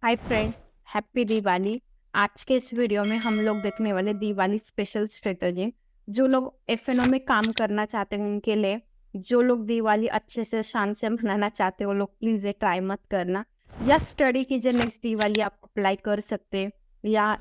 Hi friends, happy Diwali. आज के इस वीडियो में हम लोग देखने वाले दिवाली स्पेशल स्ट्रेटजी। जो लोग एफएनओ में काम करना चाहते हैं उनके लिए, जो लोग दिवाली अच्छे से शान से मनाना चाहते हैं वो लोग प्लीज़ ये ट्राई मत करना। या स्टडी कीजिए, नेक्स्ट दिवाली आप अप्लाई कर सकते हैं। या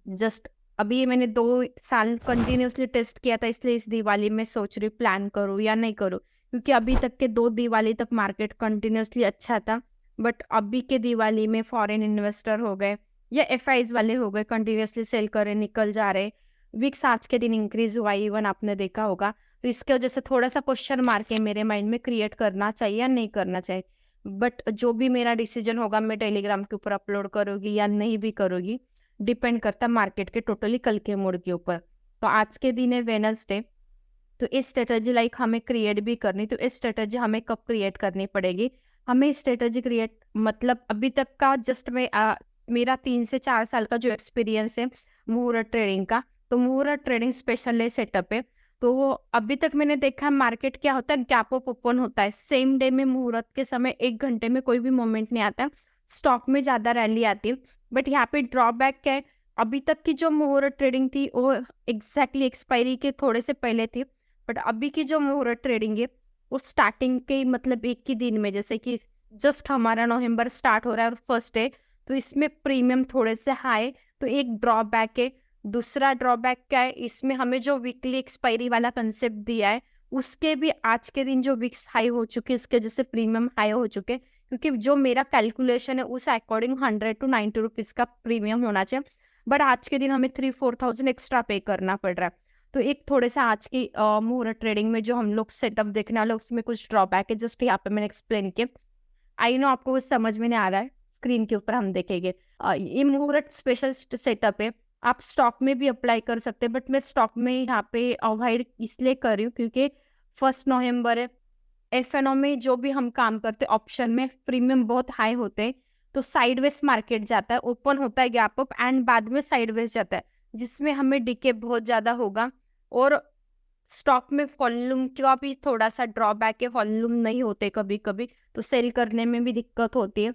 जस्ट अभी मैंने 2 साल कंटिन्यूसली टेस्ट किया था, इसलिए इस दिवाली में सोच रही प्लान करूँ या नहीं करूँ, क्योंकि अभी तक के 2 दिवाली तक मार्केट कंटिन्यूसली अच्छा था। बट अभी के दिवाली में फॉरेन इन्वेस्टर हो गए या एफआईज वाले हो गए, कंटिन्यूसली सेल करे निकल जा रहे। विक्स आज के दिन इंक्रीज हुआ, इवन आपने देखा होगा। तो इसके वजह से थोड़ा सा क्वेश्चन मार्क है मेरे माइंड में, क्रिएट करना चाहिए या नहीं करना चाहिए। बट जो भी मेरा डिसीजन होगा मैं टेलीग्राम के ऊपर अपलोड करूँगी या नहीं भी करूँगी, डिपेंड करता मार्केट के टोटली कल के मूड के ऊपर। तो आज के दिन है वेनसडे, तो इस स्ट्रेटजी लाइक हमें क्रिएट भी करनी, तो इस स्ट्रेटजी हमें कब क्रिएट करनी पड़ेगी? हमें स्ट्रेटजी क्रिएट मतलब अभी तक का जस्ट मेरा 3 से 4 साल का जो एक्सपीरियंस है मुहूर्त ट्रेडिंग का, तो मुहूर्त ट्रेडिंग स्पेशल सेटअप है। तो अभी तक मैंने देखा मार्केट क्या होता है, गैप अप ओपन होता है सेम डे में, मुहूर्त के समय 1 घंटे में कोई भी मोमेंट नहीं आता, स्टॉक में ज़्यादा रैली आती है। बट यहाँ पे ड्रॉबैक क्या है, अभी तक की जो मुहूर्त ट्रेडिंग थी वो एग्जैक्टली एक्सपायरी के थोड़े से पहले थी। बट अभी की जो मुहूर्त ट्रेडिंग है वो स्टार्टिंग के मतलब एक ही दिन में, जैसे कि जस्ट हमारा नवंबर स्टार्ट हो रहा है और फर्स्ट है, तो इसमें प्रीमियम थोड़े से हाई। तो एक ड्रॉबैक है। दूसरा ड्रॉबैक क्या है, इसमें हमें जो वीकली एक्सपायरी वाला कंसेप्ट दिया है उसके भी आज के दिन जो विक्स हाई हो चुके हैं, इसके जैसे प्रीमियम हाई हो चुके हैं, क्योंकि जो मेरा कैलकुलेशन है उस अकॉर्डिंग 100 to 90 रुपीज़ का प्रीमियम होना चाहिए। बट आज के दिन हमें 3-4 थाउजेंड एक्स्ट्रा पे करना पड़ रहा है। तो एक थोड़े से आज की मुहूर्त ट्रेडिंग में जो हम लोग सेटअप देखने वाले उसमें कुछ ड्रॉबैक है, जस्ट यहाँ पे मैंने एक्सप्लेन किया। आई नो आपको कुछ समझ में नहीं आ रहा है, स्क्रीन के ऊपर हम देखेंगे। ये मुहूर्त स्पेशल सेटअप है, आप स्टॉक में भी अप्लाई कर सकते हैं, बट मैं स्टॉक में यहाँ पे अवॉइड इसलिए कर रही हूँ क्योंकि 1 नवंबर है। एफएनओ में जो भी हम काम करते हैं ऑप्शन में प्रीमियम बहुत हाई होते हैं, तो साइडवेज मार्केट जाता है, ओपन होता है गैप अप एंड बाद में साइडवेज जाता है, जिसमें हमें डीके बहुत ज्यादा होगा। और स्टॉक में वॉल्यूम का भी थोड़ा सा ड्रॉबैक है, वॉल्यूम नहीं होते कभी कभी, तो सेल करने में भी दिक्कत होती है।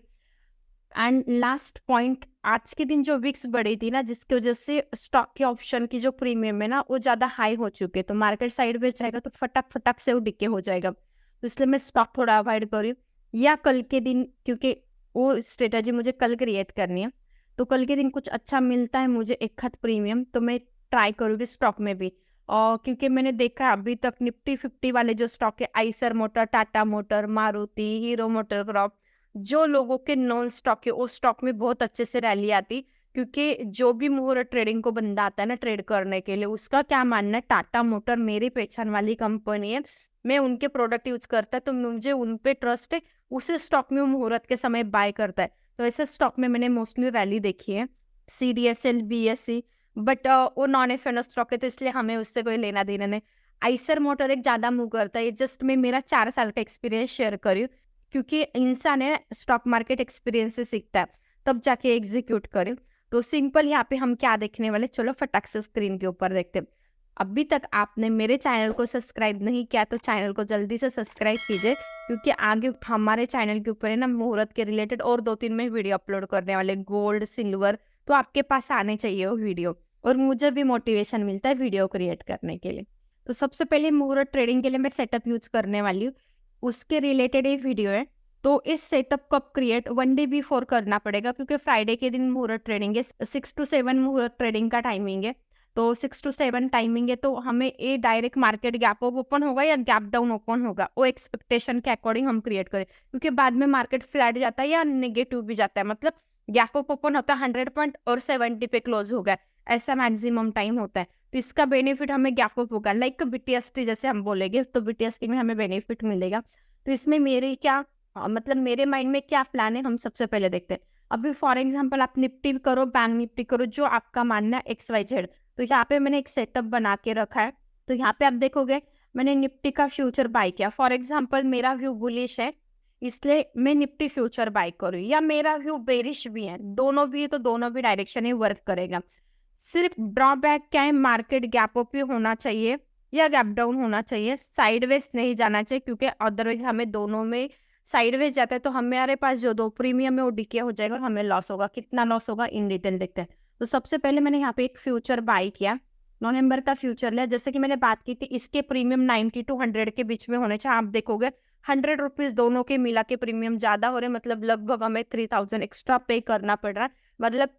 एंड लास्ट पॉइंट, आज के दिन जो विक्स बढ़ी थी ना, जिसकी वजह से स्टॉक के ऑप्शन की जो प्रीमियम है ना वो ज्यादा हाई हो चुके, तो मार्केट साइडवेज जाएगा तो फटाक फटाक से वो डिके हो जाएगा। तो इसलिए मैं स्टॉक थोड़ा अवॉइड करूँ, या कल के दिन, क्योंकि वो स्ट्रेटजी मुझे कल क्रिएट करनी है, तो कल के दिन कुछ अच्छा मिलता है मुझे एक हाथ प्रीमियम, तो मैं ट्राई करूँगी स्टॉक में भी। और क्योंकि मैंने देखा है अभी तक निफ्टी 50 वाले जो स्टॉक है, Eicher motor, Tata motor, Maruti, hero motor crop, जो लोगों के नॉन स्टॉक है उस स्टॉक में बहुत अच्छे से रैली आती, क्योंकि जो भी मुहूर्त ट्रेडिंग को बंदा आता है ना ट्रेड करने के लिए, उसका क्या मानना है, टाटा मोटर मेरी पहचान वाली कंपनी है, मैं उनके प्रोडक्ट यूज करता है तो मुझे उन पे ट्रस्ट है, उसी स्टॉक में वो मुहूर्त के समय बाय करता है। तो ऐसे स्टॉक में मैंने मोस्टली रैली देखी है, CDSL, BSE। बट वो नॉन एफ स्टॉक है तो इसलिए हमें उससे कोई लेना देना नहीं। आइसर मोटर एक ज्यादा मूव करता है, ये जस्ट मैं मेरा 4 साल का एक्सपीरियंस शेयर करी, क्योंकि इंसान है स्टॉक मार्केट एक्सपीरियंस से सीखता है, तब जाके एग्जीक्यूट करे। तो सिंपल यहाँ पे हम क्या देखने वाले, चलो फटाक से स्क्रीन के ऊपर देखते हैं। अभी तक आपने मेरे चैनल को सब्सक्राइब नहीं किया तो चैनल को जल्दी से सब्सक्राइब कीजिए, क्योंकि आगे हमारे चैनल के ऊपर है ना मुहूर्त के रिलेटेड और 2-3 में वीडियो अपलोड करने वाले, गोल्ड सिल्वर, तो आपके पास आने चाहिए वो वीडियो, और मुझे भी मोटिवेशन मिलता है वीडियो क्रिएट करने के लिए। तो सबसे पहले मुहूर्त ट्रेडिंग के लिए मैं सेटअप यूज करने वाली हूँ, उसके रिलेटेड एक वीडियो है। तो इस सेटअप को अब क्रिएट 1 डे बिफोर करना पड़ेगा, क्योंकि फ्राइडे के दिन मुहूर्त ट्रेडिंग है, 6 to 7 मुहूर्त ट्रेडिंग का टाइमिंग है। तो 6 to 7 टाइमिंग है, तो हमें ये direct market gap up open होगा या गैप डाउन ओपन होगा वो एक्सपेक्टेशन के अकॉर्डिंग हम क्रिएट करें, क्योंकि बाद में मार्केट फ्लैट जाता है या नेगेटिव भी जाता है, मतलब गैप अप ओपन होता है 100 पॉइंट और 70 पे क्लोज होगा, ऐसा मैक्सिमम टाइम होता है। तो इसका बेनिफिट हमें गैप अप होगा, लाइक BTST जैसे हम बोलेंगे, तो BTST में हमें बेनिफिट मिलेगा। तो इसमें मेरे क्या मतलब मेरे माइंड में क्या प्लान है, हम सबसे पहले देखते हैं। अभी फॉर एग्जांपल आप निफ्टी करो, बैंक निफ्टी करो, जो आपका मानना है XYZ। तो यहाँ पे मैंने एक सेटअप बना के रखा है, तो यहाँ पे आप देखोगे मैंने निफ्टी का फ्यूचर बाय किया। फॉर एग्जांपल मेरा व्यू बुलिश है, इसलिए मैं निफ्टी फ्यूचर बाय करूँ, या मेरा व्यू बेरिश भी है, दोनों भी, तो दोनों भी डायरेक्शन ही वर्क करेगा। सिर्फ ड्रॉबैक क्या है, मार्केट गैप अप भी होना चाहिए या गैप डाउन होना चाहिए, साइडवेज नहीं जाना चाहिए, क्योंकि अदरवाइज हमें दोनों में साइडवेज जाता है तो हमारे पास जो 2 प्रीमियम है वो डिके हो जाएगा और हमें लॉस होगा। कितना लॉस होगा इन डिटेल देखते हैं। तो सबसे पहले मैंने यहाँ पे एक फ्यूचर बाय किया, नवंबर का फ्यूचर लिया। जैसे कि मैंने बात की थी इसके प्रीमियम 90 टू 100 के बीच में होने चाहिए। आप देखोगे 100 रुपीज दोनों के मिला के प्रीमियम ज्यादा हो रहे हैं, मतलब लगभग हमें 3000 एक्स्ट्रा पे करना पड़ रहा है। मतलब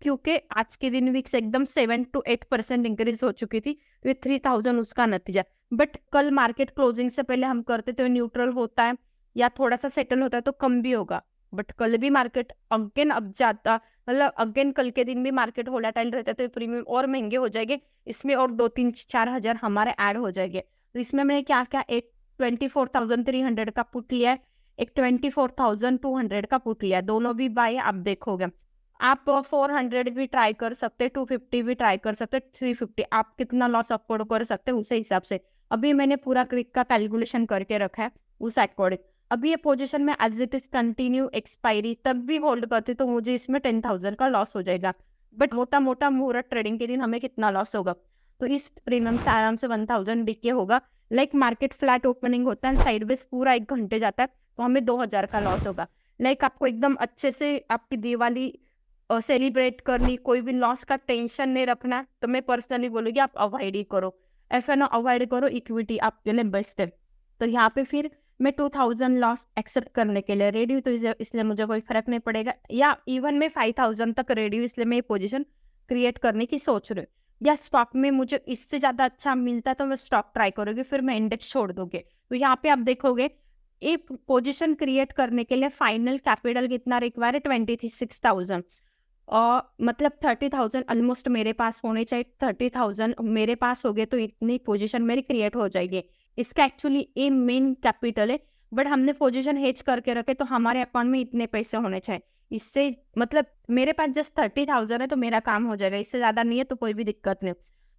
क्योंकि आज के दिन विक्स एकदम 7 to 8% इंक्रीज हो चुकी थी, तो ये 3000 उसका नतीजा। बट कल मार्केट क्लोजिंग से पहले हम करते तो न्यूट्रल होता है या थोड़ा सा सेटल होता है तो कम भी होगा। बट कल भी मार्केट अगेन अब जाता, मतलब अगेन कल के दिन भी मार्केट वोलेटाइल रहता है तो प्रीमियम और महंगे हो जाएंगे, इसमें और 2-3-4 हजार हमारे ऐड हो जाएंगे। तो इसमें मैंने क्या क्या, एक 24,300 का पुट लिया है, एक 24,200 का पुट लिया है। दोनों भी बाय आप देखोगे। आप 400 भी ट्राई कर सकते, 250 भी ट्राई कर सकते, 350, आप कितना लॉस अफोर्ड कर सकते हैं उसे हिसाब से। अभी मैंने पूरा क्लिक का कैलकुलेशन करके रखा है उस अकॉर्डिंग। अभी ये पोजीशन में as it is continue expiry तब भी होल्ड करती तो मुझे इसमें 10,000 का लॉस हो जाएगा। बट मोटा मोटा मुहूर्त ट्रेडिंग के दिन हमें कितना लॉस होगा, तो इस प्रीमियम से आराम से 1000 डीके होगा। लाइक मार्केट फ्लैट ओपनिंग होता है, साइडवेज पूरा 1 घंटे जाता है तो हमें 2000 का लॉस होगा। लाइक आपको एकदम अच्छे से आपकी दिवाली सेलिब्रेट करनी, कोई भी लॉस का टेंशन नहीं रखना, तो मैं पर्सनली बोलूँगी आप अवॉइड ही करो, एफएनओ अवॉइड करो, इक्विटी आपके लिए बेस्ट है। तो यहाँ पे फिर मैं 2000 लॉस एक्सेप्ट करने के लिए रेडी हूँ, तो इसलिए मुझे कोई फर्क नहीं पड़ेगा। या इवन मैं 5000 तक रेडी हूँ, इसलिए मैं ये पोजीशन क्रिएट करने की सोच रही हूँ। या स्टॉक में मुझे इससे ज़्यादा अच्छा मिलता है तो मैं स्टॉक ट्राई करूँगी, फिर मैं इंडेक्स छोड़ दूँगी। तो यहाँ पे आप देखोगे एक पोजीशन क्रिएट करने के लिए फाइनल कैपिटल कितना रिक्वायर है, 26,000। और मतलब 30,000 ऑलमोस्ट मेरे पास होने चाहिए। 30,000 मेरे पास हो गए तो इतनी पोजीशन मेरी क्रिएट हो जाएगी। इसका एक्चुअली ये मेन कैपिटल है, बट हमने पोजीशन हेज करके रखे तो हमारे अकाउंट में इतने पैसे होने चाहिए। इससे मतलब मेरे पास जस्ट 30,000 है तो मेरा काम हो जाएगा, इससे ज़्यादा नहीं है तो कोई भी दिक्कत नहीं।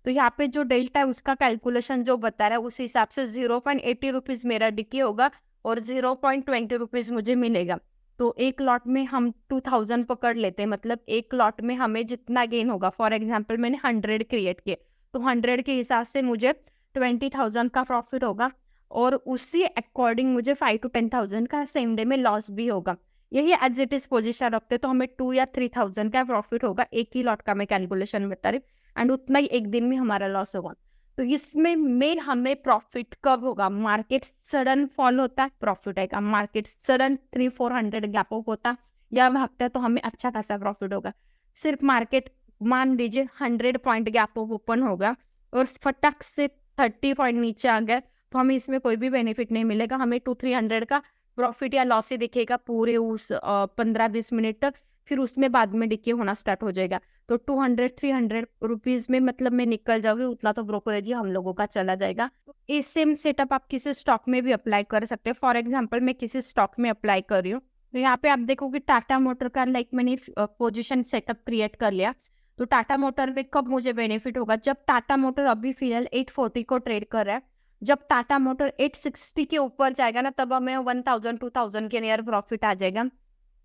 तो यहाँ पे जो डेल्टा है उसका कैलकुलेशन जो बता रहा है उस हिसाब से 0.80 रुपीज़ मेरा डिकी होगा और 0.20 रुपीज़ मुझे मिलेगा। तो एक लॉट में हम 2000 पकड़ लेते हैं, मतलब एक लॉट में हमें जितना गेन होगा। फॉर एग्जांपल मैंने 100 क्रिएट किए तो 100 के हिसाब से मुझे 20,000 का प्रॉफिट होगा और उसी अकॉर्डिंग मुझे 5 to 10,000 का सेम डे में लॉस भी होगा। यही एज इट इज पोजिशन रखते तो हमें 2 या 3,000 का प्रॉफिट होगा। एक ही लॉट का मैं कैलकुलेशन बता रही, एंड उतना ही एक दिन में हमारा लॉस होगा। तो इसमें मेन हमें प्रॉफिट कब होगा, मार्केट सडन फॉल होता है प्रॉफिट आएगा, मार्केट सडन 300-400 गैप अप होता है या भागता है तो हमें अच्छा खासा प्रॉफिट होगा। सिर्फ मार्केट मान लीजिए 100 पॉइंट गैप अप ओपन होगा और फटक से 30 पॉइंट नीचे आ गया तो हमें इसमें कोई भी बेनिफिट नहीं मिलेगा। हमें 200-300 का प्रॉफिट या लॉस ही दिखेगा पूरे उस 15-20 मिनट तक, फिर उसमें बाद में डिके होना स्टार्ट हो जाएगा। तो 200-300 रुपीज में मतलब मैं निकल जाऊंगी, उतना तो ब्रोकरेज ही हम लोगों का चला जाएगा। ये सेम सेटअप आप किसी स्टॉक में भी अप्लाई कर सकते हैं। फॉर एग्जांपल मैं किसी स्टॉक में अप्लाई कर रही हूँ तो यहाँ पे आप देखोगे टाटा मोटर का लाइक मैंने पोजीशन सेटअप क्रिएट कर लिया। तो टाटा मोटर में कब मुझे बेनिफिट होगा, जब टाटा मोटर अभी फिलहाल 840 को ट्रेड कर रहा है, जब टाटा मोटर 860 के ऊपर जाएगा ना तब हमें 1000-2000 के नियर प्रॉफिट आ जाएगा।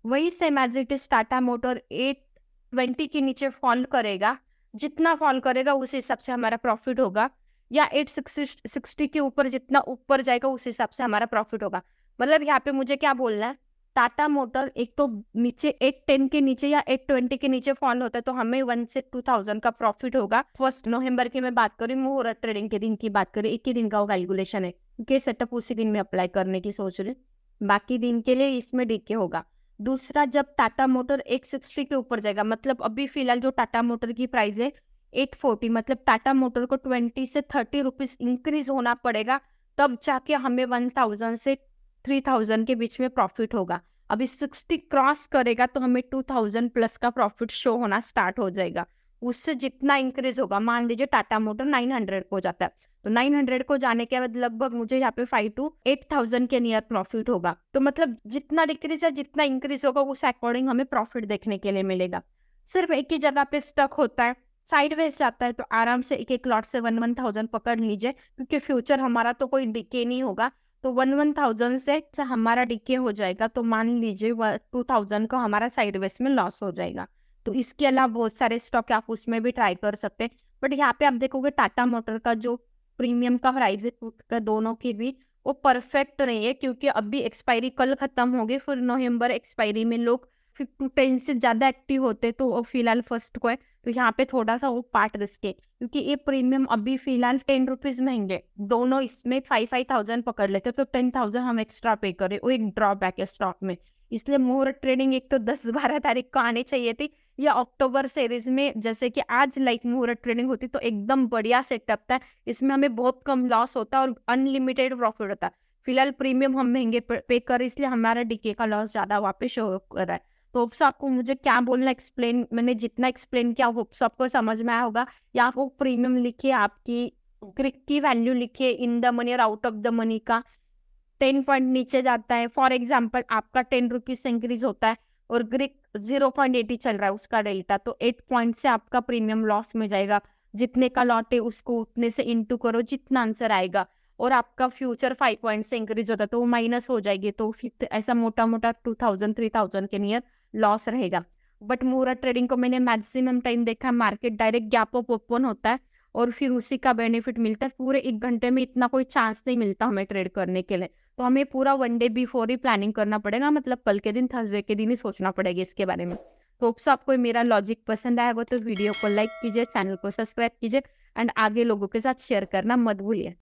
वही same as it is Tata motor 820 के नीचे फॉल करेगा, जितना फॉल करेगा उस हिसाब से हमारा प्रॉफिट होगा, या 860 के ऊपर जितना ऊपर जाएगा उस हिसाब से हमारा प्रॉफिट होगा। मतलब यहाँ पे मुझे क्या बोलना है, टाटा मोटर एक तो नीचे 810 के नीचे या 820 के नीचे फॉल होता है तो हमें 1 से 2000 का प्रॉफिट होगा। 1 नवंबर की मैं बात करी, मुहूर्त ट्रेडिंग के दिन की बात करी, एक ही दिन का कैलकुलेशन है क्योंकि सेटअप उसी दिन में अप्लाई करने की सोच रही, बाकी दिन के लिए इसमें डीके होगा। दूसरा, जब टाटा मोटर 860 के ऊपर जाएगा, मतलब अभी फिलहाल जो टाटा मोटर की प्राइस है 840, मतलब टाटा मोटर को 20 से 30 रुपीज इंक्रीज होना पड़ेगा तब जाके हमें 1000 से 3000 के बीच में प्रॉफिट होगा। अभी 60 क्रॉस करेगा तो हमें 2000 प्लस का प्रॉफिट शो होना स्टार्ट हो जाएगा। उससे जितना इंक्रीज होगा, मान लीजिए टाटा मोटर 900 को जाता है तो 900 को जाने के बाद लगभग मुझे यहाँ पे 5 to 8,000 के नियर प्रॉफिट होगा। तो मतलब जितना डिक्रीज है जितना इंक्रीज होगा उस अकॉर्डिंग हमें प्रॉफिट देखने के लिए मिलेगा। सिर्फ एक ही जगह पे स्टक होता है, साइडवेज जाता है तो आराम से एक एक लॉट से 1,000 पकड़ लीजिए, क्योंकि फ्यूचर हमारा तो कोई डिके नहीं होगा। तो 1,000 से हमारा डिके हो जाएगा तो मान लीजिए 2,000 का हमारा साइडवेज में लॉस हो जाएगा। तो इसके अलावा बहुत सारे स्टॉक आप उसमें भी ट्राई कर सकते हैं। बट यहाँ पे आप देखोगे टाटा मोटर का जो प्रीमियम का प्राइस है दोनों की भी वो परफेक्ट नहीं है, क्योंकि अभी एक्सपायरी कल खत्म हो गई, फिर नवंबर एक्सपायरी में लोग 5 to 10 से ज्यादा एक्टिव होते, तो वो फिलहाल फर्स्ट को है। तो यहाँ पे थोड़ा सा वो पार्ट रिस्क है, क्योंकि ये प्रीमियम अभी फिलहाल 10 रुपीज महंगे, दोनों इसमें 5,000 पकड़ लेते, तो 10,000 हम एक्स्ट्रा पे करें, वो एक ड्रॉबैक है स्टॉक में। इसलिए मुहूर्त ट्रेडिंग एक तो 10-12 तारीख को आनी चाहिए थी, या अक्टूबर सीरीज में जैसे कि आज लाइक मुहूर्त ट्रेडिंग होती तो एकदम बढ़िया सेटअप था, इसमें हमें बहुत कम लॉस होता और अनलिमिटेड प्रॉफिट होता। फिलहाल प्रीमियम हम महंगे पे कर, इसलिए हमारा डीके का लॉस ज्यादा वापस शो कर रहा है। तो होप्स आपको मुझे क्या बोलना एक्सप्लेन, मैंने जितना एक्सप्लेन किया होप्स आपको समझ में आया होगा। या आपको प्रीमियम लिखिए, आपकी ग्रिक की वैल्यू लिखिए, इन द मनी और आउट ऑफ द मनी का 10 पॉइंट नीचे जाता है, फॉर एग्जाम्पल आपका 10 रुपीज से इंक्रीज होता है और ग्रिक 0.80 चल रहा है उसका डेल्टा, तो 8 पॉइंट से आपका प्रीमियम लॉस में जाएगा। जितने का लॉट है उसको उतने से इंटू करो, जितना आंसर आएगा। और आपका फ्यूचर 5 पॉइंट से इंक्रीज होता है तो वो माइनस हो जाएगी, तो फिर ऐसा मोटा मोटा 2,000-3,000 के नियर लॉस रहेगा। बट मुहूर्त ट्रेडिंग को मैंने मैक्सिमम टाइम देखा, market direct gap up open होता है और फिर उसी का बेनिफिट मिलता है। पूरे 1 घंटे में इतना कोई चांस नहीं मिलता हमें ट्रेड करने के लिए, तो हमें पूरा 1 डे बिफोर ही प्लानिंग करना पड़ेगा, मतलब कल के दिन थर्सडे के दिन ही सोचना पड़ेगा इसके बारे में। तो होप्स आपको मेरा लॉजिक पसंद आया होगा, तो वीडियो को लाइक कीजिए, चैनल को सब्सक्राइब कीजिए एंड आगे लोगों के साथ शेयर करना मत भूलिए।